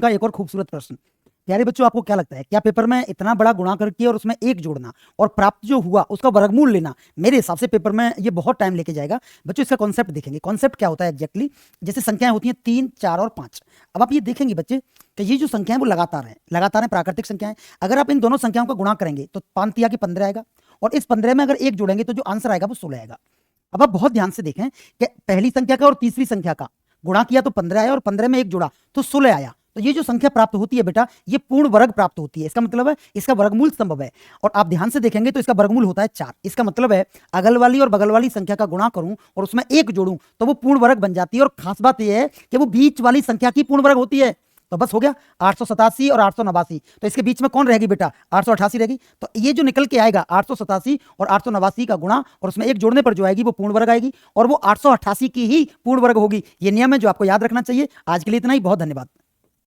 का एक और खूबसूरत प्रश्न। प्यारे बच्चों, आपको क्या लगता है, क्या पेपर में इतना बड़ा गुणा करके और उसमें एक जोड़ना और प्राप्त जो हुआ उसका वर्गमूल लेना, मेरे हिसाब से पेपर में ये बहुत टाइम लेके जाएगा। बच्चों, इसका कॉन्सेप्ट देखेंगे। कॉन्सेप्ट क्या होता है एग्जैक्टली, जैसे संख्याएं होती हैं 3, 4 और 5। अब आप ये देखेंगे बच्चे कि ये जो संख्याएं वो लगातार हैं प्राकृतिक संख्याएं। अगर आप इन दोनों संख्याओं का गुणा करेंगे तो 5 तिया की 15 आएगा, और इस 15 में अगर एक जोड़ेंगे तो जो आंसर आएगा वो 16 आएगा। अब आप बहुत ध्यान से देखें कि पहली संख्या का और तीसरी संख्या का गुणा किया तो 15 आया, और 15 में एक जोड़ा तो 16 आया। तो ये जो संख्या प्राप्त होती है बेटा, ये पूर्ण वर्ग प्राप्त होती है। इसका मतलब है इसका वर्गमूल संभव है। और आप ध्यान से देखेंगे तो इसका वर्गमूल होता है 4। इसका मतलब है अगल वाली और बगल वाली संख्या का गुणा करूं और उसमें एक जोड़ूं तो वो पूर्ण वर्ग बन जाती है। और खास बात यह है कि वो बीच वाली संख्या की पूर्ण वर्ग होती है। तो बस हो गया 887 और 889। तो इसके बीच में कौन रहेगी बेटा, 888 रहेगी। तो ये जो निकल के आएगा 887 और 889 का गुणा और उसमें एक जोड़ने पर जो आएगी वो पूर्ण वर्ग आएगी, और वो 888 की ही पूर्ण वर्ग होगी। ये नियम है जो आपको याद रखना चाहिए। आज के लिए इतना ही, बहुत धन्यवाद।